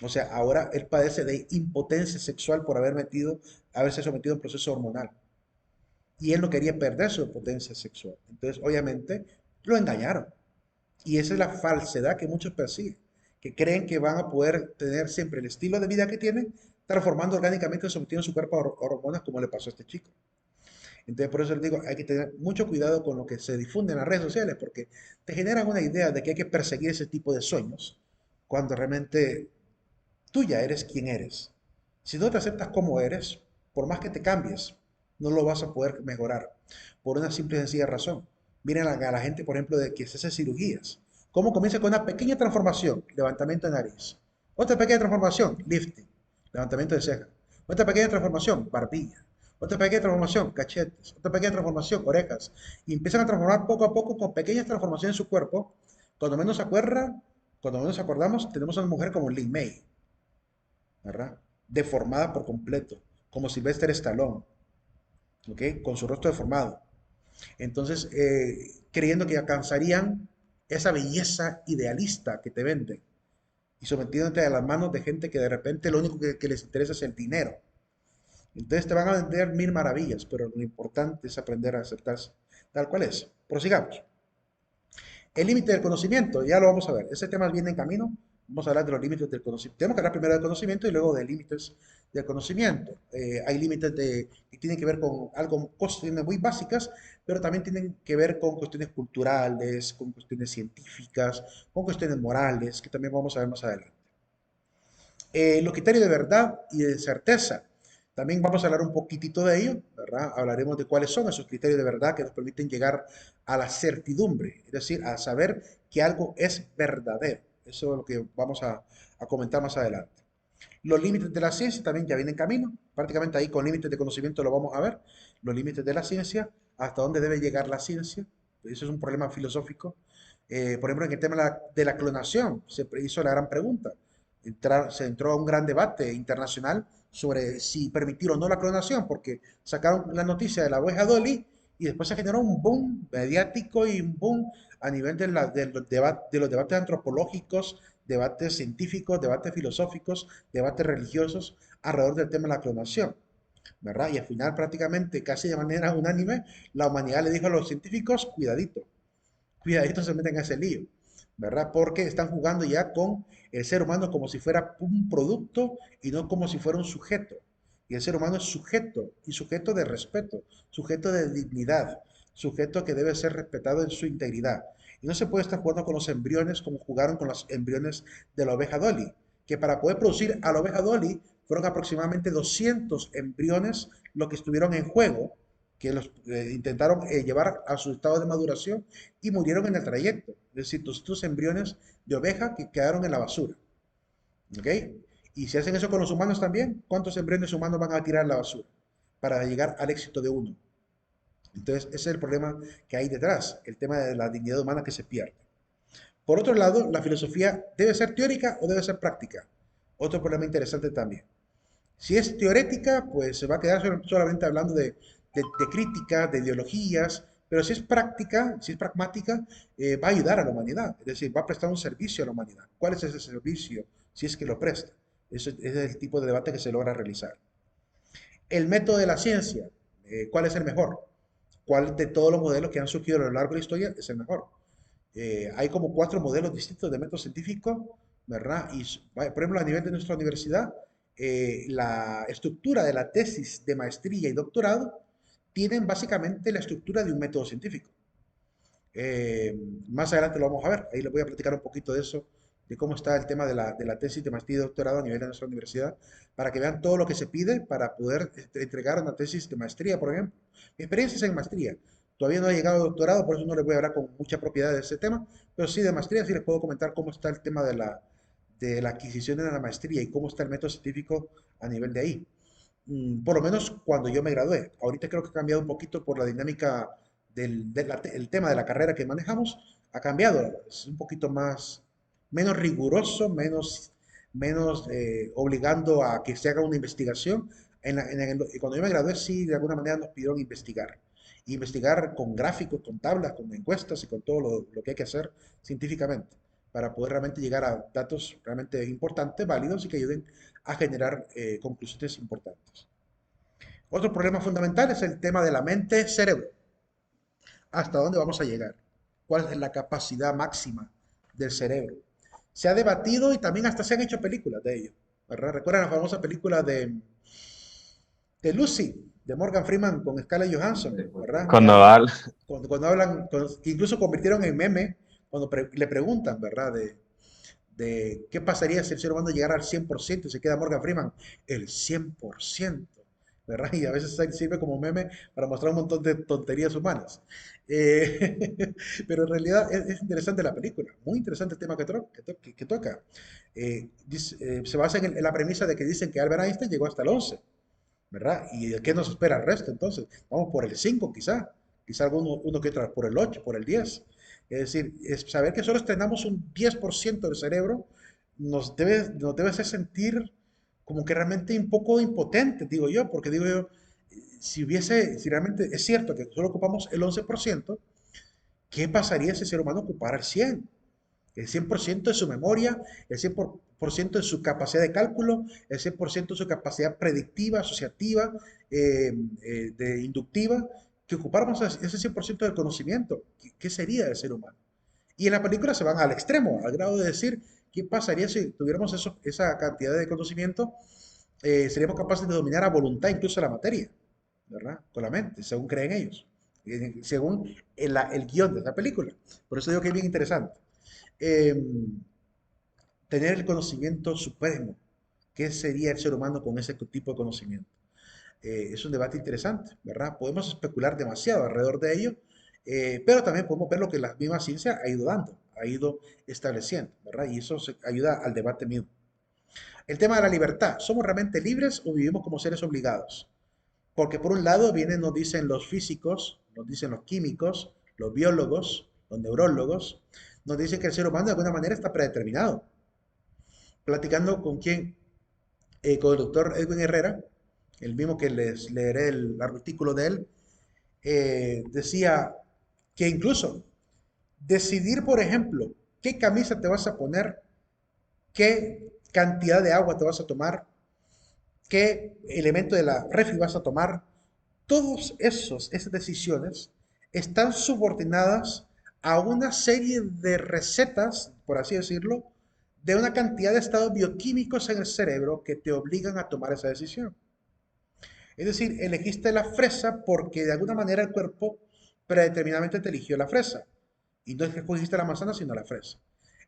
[SPEAKER 2] O sea, ahora él padece de impotencia sexual por haberse sometido a un proceso hormonal. Y él no quería perder su potencia sexual. Entonces, obviamente, lo engañaron. Y esa es la falsedad que muchos persiguen, que creen que van a poder tener siempre el estilo de vida que tienen, transformando orgánicamente, sometiendo su cuerpo a hormonas como le pasó a este chico. Entonces, por eso les digo, hay que tener mucho cuidado con lo que se difunde en las redes sociales, porque te generan una idea de que hay que perseguir ese tipo de sueños, cuando realmente tú ya eres quien eres. Si no te aceptas como eres, por más que te cambies, no lo vas a poder mejorar. Por una simple y sencilla razón. Miren a la gente, por ejemplo, de que se hace cirugías. ¿Cómo comienza con una pequeña transformación? Levantamiento de nariz. Otra pequeña transformación, lifting. Levantamiento de ceja. Otra pequeña transformación, barbilla. Otra pequeña transformación, cachetes. Otra pequeña transformación, orejas. Y empiezan a transformar poco a poco con pequeñas transformaciones en su cuerpo. Cuando menos se acuerda, cuando menos acordamos, tenemos a una mujer como Lin May, ¿verdad? Deformada por completo, como Sylvester Stallone, ¿ok? Con su rostro deformado. Entonces, creyendo que alcanzarían esa belleza idealista que te venden y sometiéndote a las manos de gente que de repente lo único que les interesa es el dinero. Entonces te van a vender mil maravillas, pero lo importante es aprender a aceptarse tal cual es. Prosigamos. El límite del conocimiento, ya lo vamos a ver. Ese tema viene en camino, Vamos a hablar de los límites del conocimiento. Tenemos que hablar primero del conocimiento y luego de límites del conocimiento. Hay límites que tienen que ver con algo, cuestiones muy básicas, pero también tienen que ver con cuestiones culturales, con cuestiones científicas, con cuestiones morales, que también vamos a ver más adelante. Los criterios de verdad y de certeza. También vamos a hablar un poquitito de ello, ¿verdad? Hablaremos de cuáles son esos criterios de verdad que nos permiten llegar a la certidumbre, es decir, a saber que algo es verdadero. Eso es lo que vamos a comentar más adelante. Los límites de la ciencia también ya vienen en camino. Prácticamente ahí con límites de conocimiento lo vamos a ver. Los límites de la ciencia, hasta dónde debe llegar la ciencia. Eso es un problema filosófico. Por ejemplo, en el tema de la clonación, se hizo la gran pregunta. Se entró a un gran debate internacional sobre si permitir o no la clonación, porque sacaron la noticia de la oveja Dolly y después se generó un boom mediático y un boom a nivel de los debates antropológicos, debates científicos, debates filosóficos, debates religiosos alrededor del tema de la clonación, ¿verdad? Y al final prácticamente casi de manera unánime la humanidad le dijo a los científicos, cuidadito, cuidadito se meten en ese lío, ¿verdad? Porque están jugando ya con el ser humano como si fuera un producto y no como si fuera un sujeto. Y el ser humano es sujeto, y sujeto de respeto, sujeto de dignidad, sujeto que debe ser respetado en su integridad. Y no se puede estar jugando con los embriones como jugaron con los embriones de la oveja Dolly, que para poder producir a la oveja Dolly fueron aproximadamente 200 embriones lo que estuvieron en juego, que los intentaron llevar a su estado de maduración y murieron en el trayecto. Es decir, 200 embriones de oveja que quedaron en la basura. ¿Ok? Y si hacen eso con los humanos también, ¿cuántos embriones humanos van a tirar a la basura para llegar al éxito de uno? Entonces, ese es el problema que hay detrás, el tema de la dignidad humana que se pierde. Por otro lado, la filosofía debe ser teórica o debe ser práctica. Otro problema interesante también. Si es teorética, pues se va a quedar solamente hablando de crítica, de ideologías, pero si es práctica, si es pragmática, va a ayudar a la humanidad, es decir, va a prestar un servicio a la humanidad. ¿Cuál es ese servicio si es que lo presta? Ese es el tipo de debate que se logra realizar. El método de la ciencia, ¿cuál es el mejor? ¿Cuál de todos los modelos que han surgido a lo largo de la historia es el mejor? Hay como 4 modelos distintos de método científico, ¿verdad? Y, por ejemplo, a nivel de nuestra universidad, la estructura de la tesis de maestría y doctorado tienen básicamente la estructura de un método científico. Eh, Más adelante lo vamos a ver, ahí les voy a platicar un poquito de eso, de cómo está el tema de la tesis de maestría y doctorado a nivel de nuestra universidad, para que vean todo lo que se pide para poder entregar una tesis de maestría, por ejemplo. Mi experiencia es en maestría. Todavía no he llegado a doctorado, por eso no les voy a hablar con mucha propiedad de ese tema, pero sí de maestría sí les puedo comentar cómo está el tema de la adquisición de la maestría y cómo está el método científico a nivel de ahí. Por lo menos cuando yo me gradué. Ahorita creo que ha cambiado un poquito por la dinámica el tema de la carrera que manejamos. Ha cambiado. Es un poquito más, menos riguroso, menos obligando a que se haga una investigación. Y cuando yo me gradué, sí, de alguna manera nos pidieron investigar. Investigar con gráficos, con tablas, con encuestas y con todo lo que hay que hacer científicamente para poder realmente llegar a datos realmente importantes, válidos y que ayuden a generar conclusiones importantes. Otro problema fundamental es el tema de la mente-cerebro. ¿Hasta dónde vamos a llegar? ¿Cuál es la capacidad máxima del cerebro? Se ha debatido y también hasta se han hecho películas de ello, ¿verdad? ¿Recuerdan la famosa película de Lucy, de Morgan Freeman con Scarlett Johansson, ¿verdad?
[SPEAKER 4] Con Nodal.
[SPEAKER 2] Cuando hablan, que incluso convirtieron en meme, cuando le preguntan, ¿verdad? De qué pasaría si el ser humano llegara al 100% y se queda Morgan Freeman, el 100%, ¿verdad? Y a veces sirve como meme para mostrar un montón de tonterías humanas. Pero en realidad es interesante la película, muy interesante el tema que toca. Se basa en la premisa de que dicen que Albert Einstein llegó hasta el 11, ¿verdad? ¿Y de qué nos espera el resto entonces? Vamos por el 5 quizá uno que otro por el 8, por el 10. Es decir, saber que solo estrenamos un 10% del cerebro nos debe hacer sentir como que realmente un poco impotente, digo yo, porque digo yo, si realmente es cierto que solo ocupamos el 11%, ¿qué pasaría si el ser humano ocupara el 100%? El 100% de su memoria, el 100% de su capacidad de cálculo, el 100% de su capacidad predictiva, asociativa, inductiva, que ocupáramos ese 100% del conocimiento. ¿Qué sería del ser humano? Y en la película se van al extremo, al grado de decir ¿Qué pasaría si tuviéramos esa cantidad de conocimiento? Seríamos capaces de dominar a voluntad incluso la materia, ¿verdad? Con la mente, según creen ellos, según el guión de la película. Por eso digo que es bien interesante. Eh, Tener el conocimiento supremo. ¿Qué sería el ser humano con ese tipo de conocimiento? Es un debate interesante, ¿verdad? Podemos especular demasiado alrededor de ello, pero también podemos ver lo que la misma ciencia ha ido dando, ha ido estableciendo, ¿verdad? Y eso ayuda al debate mismo. El tema de la libertad. ¿Somos realmente libres o vivimos como seres obligados? Porque por un lado vienen, nos dicen los físicos, nos dicen los químicos, los biólogos, los neurólogos, nos dicen que el ser humano de alguna manera está predeterminado. Platicando con quién, con el doctor Edwin Herrera, el mismo que les leeré el artículo de él, decía que incluso decidir, por ejemplo, qué camisa te vas a poner, qué cantidad de agua te vas a tomar, qué elemento de la refri vas a tomar, todos esas decisiones están subordinadas a una serie de recetas, por así decirlo, de una cantidad de estados bioquímicos en el cerebro que te obligan a tomar esa decisión. Es decir, elegiste la fresa porque de alguna manera el cuerpo predeterminadamente te eligió la fresa. Y no es que escogiste la manzana, sino la fresa.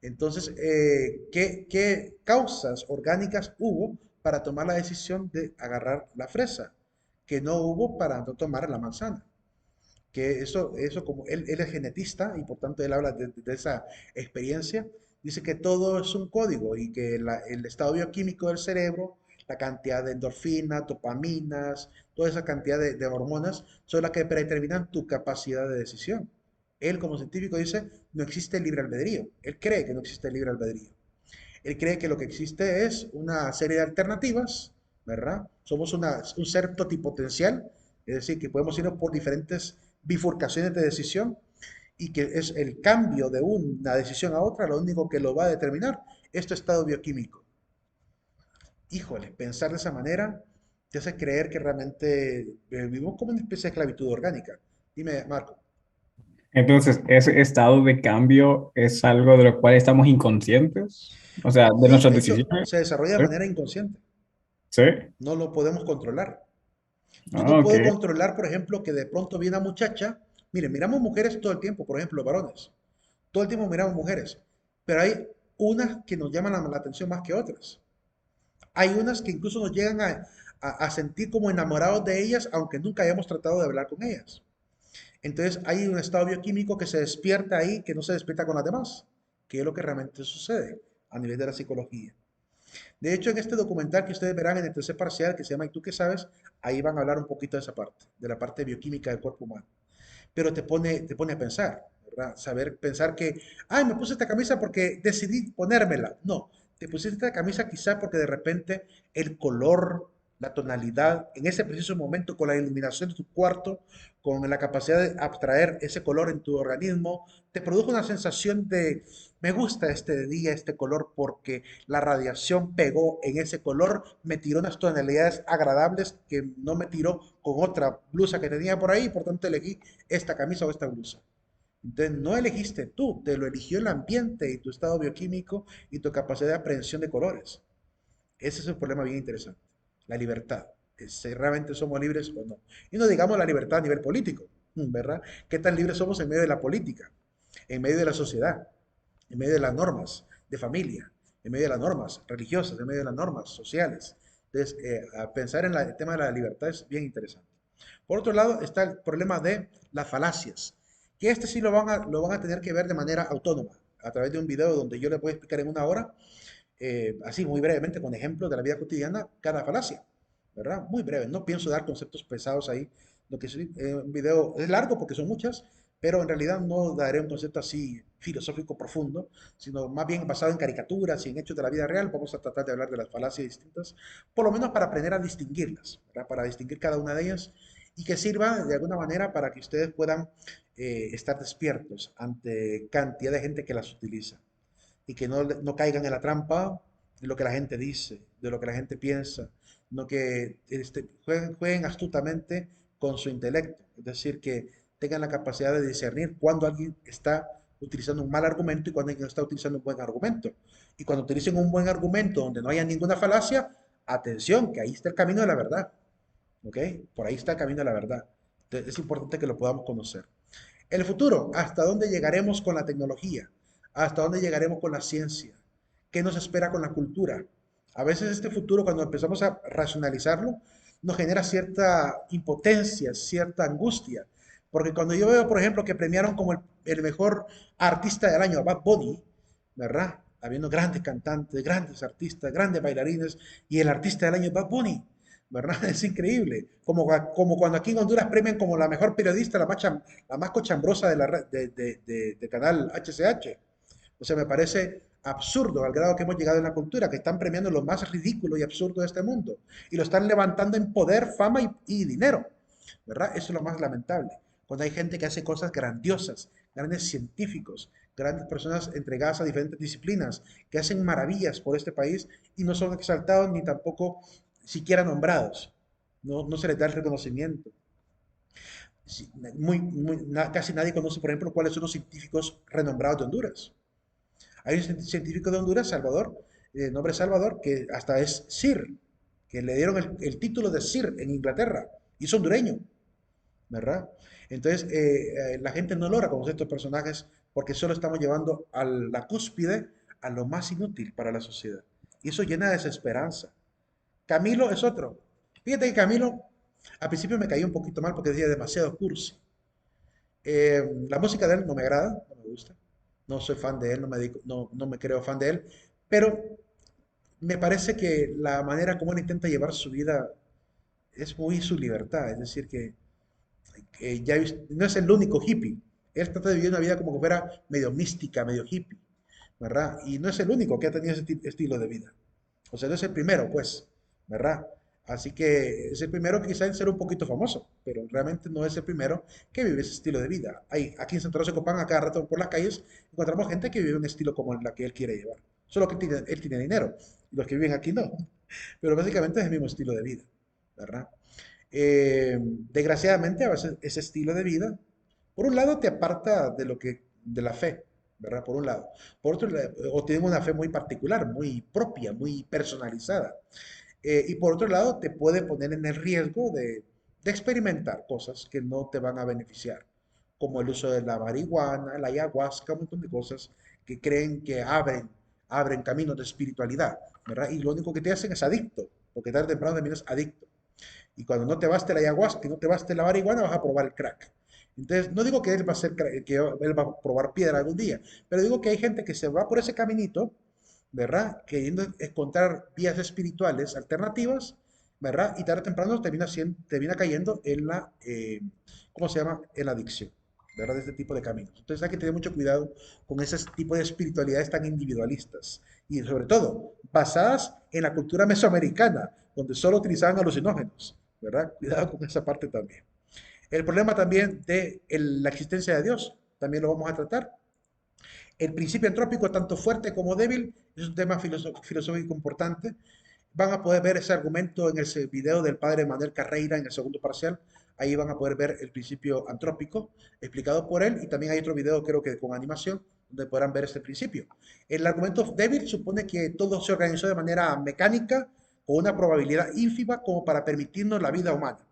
[SPEAKER 2] Entonces, ¿qué causas orgánicas hubo para tomar la decisión de agarrar la fresa? Que no hubo para no tomar la manzana. Que eso como él es genetista y por tanto él habla de esa experiencia, dice que todo es un código y que el estado bioquímico del cerebro, la cantidad de endorfina, dopaminas, toda esa cantidad de hormonas son las que predeterminan tu capacidad de decisión. Él como científico dice, no existe libre albedrío. Él cree que no existe libre albedrío. Él cree que lo que existe es una serie de alternativas, ¿verdad? Somos un ser totipotencial, es decir, que podemos irnos por diferentes bifurcaciones de decisión y que es el cambio de una decisión a otra lo único que lo va a determinar es tu estado bioquímico. Híjole, pensar de esa manera te hace creer que realmente vivimos como una especie de esclavitud orgánica. Dime, Marco.
[SPEAKER 1] Entonces, ese estado de cambio es algo de lo cual estamos inconscientes, o sea, de
[SPEAKER 2] Sí,
[SPEAKER 1] nuestras
[SPEAKER 2] de hecho,
[SPEAKER 1] decisiones.
[SPEAKER 2] se desarrolla de
[SPEAKER 1] Sí,
[SPEAKER 2] manera inconsciente.
[SPEAKER 1] sí.
[SPEAKER 2] No lo podemos controlar. Yo no
[SPEAKER 1] Ah, ok.
[SPEAKER 2] puedo controlar, por ejemplo, que de pronto viene una muchacha. Miren, miramos mujeres todo el tiempo, por ejemplo, varones. Todo el tiempo miramos mujeres. Pero hay unas que nos llaman la atención más que otras. Hay unas que incluso nos llegan a sentir como enamorados de ellas, aunque nunca hayamos tratado de hablar con ellas. Entonces hay un estado bioquímico que se despierta ahí, que no se despierta con las demás, que es lo que realmente sucede a nivel de la psicología. De hecho, en este documental que ustedes verán en el tercer parcial, que se llama ¿Y tú qué sabes? Ahí van a hablar un poquito de esa parte, de la parte bioquímica del cuerpo humano. Pero te pone a pensar, ¿verdad? Saber pensar que, ay, me puse esta camisa porque decidí ponérmela. No, te pusiste esta camisa quizá porque de repente el color, la tonalidad, en ese preciso momento, con la iluminación de tu cuarto, con la capacidad de abstraer ese color en tu organismo, te produjo una sensación de, me gusta este día, este color, porque la radiación pegó en ese color, me tiró unas tonalidades agradables que no me tiró con otra blusa que tenía por ahí, por tanto elegí esta camisa o esta blusa. Entonces no elegiste tú, te lo eligió el ambiente y tu estado bioquímico y tu capacidad de aprehensión de colores. Ese es un problema bien interesante, la libertad. Si realmente somos libres o no. Y no digamos la libertad a nivel político, ¿verdad? ¿Qué tan libres somos en medio de la política, en medio de la sociedad, en medio de las normas de familia, en medio de las normas religiosas, en medio de las normas sociales? Entonces, a pensar en el tema de la libertad es bien interesante. Por otro lado, está el problema de las falacias, que este sí lo van a tener que ver de manera autónoma, a través de un video donde yo les voy a explicar en una hora, así muy brevemente, con ejemplos de la vida cotidiana, cada falacia, ¿verdad? Muy breve, no pienso dar conceptos pesados ahí, lo que sí, un video es largo porque son muchas, pero en realidad no daré un concepto así filosófico profundo, sino más bien basado en caricaturas y en hechos de la vida real. Vamos a tratar de hablar de las falacias distintas, por lo menos para aprender a distinguirlas, ¿verdad? Para distinguir cada una de ellas y que sirva de alguna manera para que ustedes puedan estar despiertos ante cantidad de gente que las utiliza y que no caigan en la trampa de lo que la gente dice, de lo que la gente piensa, no que jueguen astutamente con su intelecto, es decir, que tengan la capacidad de discernir cuando alguien está utilizando un mal argumento y cuando hay quien está utilizando un buen argumento. Y cuando utilicen un buen argumento donde no haya ninguna falacia, atención, que ahí está el camino de la verdad. ¿Ok? Por ahí está el camino de la verdad. Entonces, es importante que lo podamos conocer. El futuro, ¿hasta dónde llegaremos con la tecnología? ¿Hasta dónde llegaremos con la ciencia? ¿Qué nos espera con la cultura? A veces este futuro, cuando empezamos a racionalizarlo, nos genera cierta impotencia, cierta angustia. Porque cuando yo veo, por ejemplo, que premiaron como el mejor artista del año a Bad Bunny, ¿verdad? Habiendo grandes cantantes, grandes artistas, grandes bailarines, y el artista del año es Bad Bunny, ¿verdad? Es increíble. Como cuando aquí en Honduras premian como la mejor periodista, la más cochambrosa de de canal HCH. O sea, me parece absurdo al grado que hemos llegado en la cultura, que están premiando lo más ridículo y absurdo de este mundo. Y lo están levantando en poder, fama y dinero, ¿verdad? Eso es lo más lamentable. Cuando hay gente que hace cosas grandiosas, grandes científicos, grandes personas entregadas a diferentes disciplinas, que hacen maravillas por este país y no son exaltados ni tampoco siquiera nombrados. No se les da el reconocimiento. Sí, casi nadie conoce, por ejemplo, cuáles son los científicos renombrados de Honduras. Hay un científico de Honduras, Salvador, de nombre Salvador, que hasta es Sir, que le dieron el título de Sir en Inglaterra, y es hondureño, ¿verdad? Entonces, la gente no logra conocer estos personajes porque solo estamos llevando a la cúspide a lo más inútil para la sociedad. Y eso llena de desesperanza. Camilo es otro. Fíjate que Camilo, al principio me caía un poquito mal porque decía demasiado cursi. La música de él no me agrada, no me gusta. No soy fan de él, no me creo fan de él. Pero me parece que la manera como él intenta llevar su vida es muy su libertad. Es decir, que no es el único hippie. Él trata de vivir una vida como que fuera medio mística, medio hippie, ¿verdad? Y no es el único que ha tenido ese estilo de vida. O sea, no es el primero, pues, ¿verdad? Así que es el primero quizá en ser un poquito famoso, pero realmente no es el primero que vive ese estilo de vida. Aquí en Santa Rosa de Copán, a cada rato por las calles, encontramos gente que vive un estilo como el que él quiere llevar. Solo que él tiene dinero, y los que viven aquí no. Pero básicamente es el mismo estilo de vida, ¿verdad? Desgraciadamente, a veces ese estilo de vida, por un lado, te aparta de la fe, ¿verdad? Por un lado. Por otro lado, o tienen una fe muy particular, muy propia, muy personalizada. Y por otro lado, te puede poner en el riesgo de experimentar cosas que no te van a beneficiar, como el uso de la marihuana, la ayahuasca, un montón de cosas que creen que abren caminos de espiritualidad, ¿verdad? Y lo único que te hacen es adicto, porque tarde o temprano terminas adicto. Y cuando no te baste la ayahuasca y no te baste la marihuana, vas a probar el crack. Entonces, no digo que él va a que él va a probar piedra algún día, pero digo que hay gente que se va por ese caminito, ¿verdad? Queriendo encontrar vías espirituales alternativas, ¿verdad? Y tarde o temprano termina cayendo en ¿cómo se llama? En la adicción, ¿verdad? De este tipo de caminos. Entonces hay que tener mucho cuidado con ese tipo de espiritualidades tan individualistas y sobre todo basadas en la cultura mesoamericana, donde solo utilizaban alucinógenos, ¿verdad? Cuidado con esa parte también. El problema también de la existencia de Dios, también lo vamos a tratar. El principio antrópico, tanto fuerte como débil, es un tema filosófico importante. Van a poder ver ese argumento en el video del padre Manuel Carreira en el segundo parcial. Ahí van a poder ver el principio antrópico explicado por él y también hay otro video, creo que con animación, donde podrán ver este principio. El argumento débil supone que todo se organizó de manera mecánica con una probabilidad ínfima como para permitirnos la vida humana,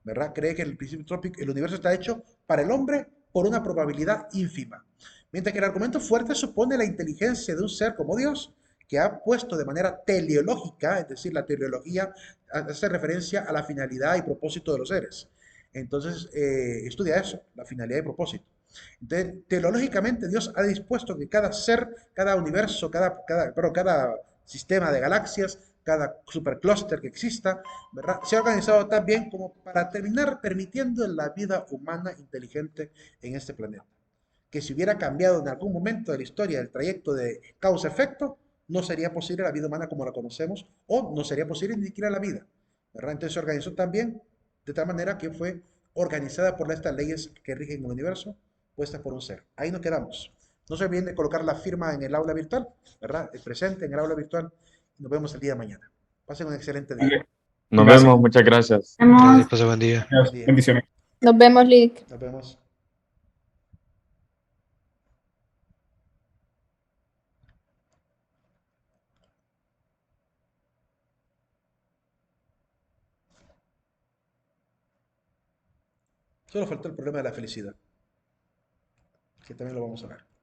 [SPEAKER 2] ¿verdad? Cree que el principio antrópico, el universo está hecho para el hombre por una probabilidad ínfima. Mientras que el argumento fuerte supone la inteligencia de un ser como Dios, que ha puesto de manera teleológica, es decir, la teleología hace referencia a la finalidad y propósito de los seres. Entonces, estudia eso, la finalidad y propósito. Entonces, teleológicamente, Dios ha dispuesto que cada ser, cada universo, cada sistema de galaxias, cada superclúster que exista, ¿verdad? Se ha organizado tan bien como para terminar permitiendo la vida humana inteligente en este planeta. Que si hubiera cambiado en algún momento de la historia el trayecto de causa-efecto, no sería posible la vida humana como la conocemos o no sería posible ni siquiera la vida, ¿verdad? Entonces se organizó también de tal manera que fue organizada por estas leyes que rigen el universo, puestas por un ser. Ahí nos quedamos. No se olviden de colocar la firma en el aula virtual, ¿verdad? El presente en el aula virtual. Y nos vemos el día de mañana. Pasen un excelente día.
[SPEAKER 4] Nos
[SPEAKER 1] Gracias.
[SPEAKER 4] vemos, muchas gracias.
[SPEAKER 5] Gracias, pase buen día.
[SPEAKER 2] Buen día.
[SPEAKER 1] Bendiciones.
[SPEAKER 3] Nos vemos, Lick.
[SPEAKER 2] Nos vemos. Solo faltó el problema de la felicidad, que también lo vamos a ver.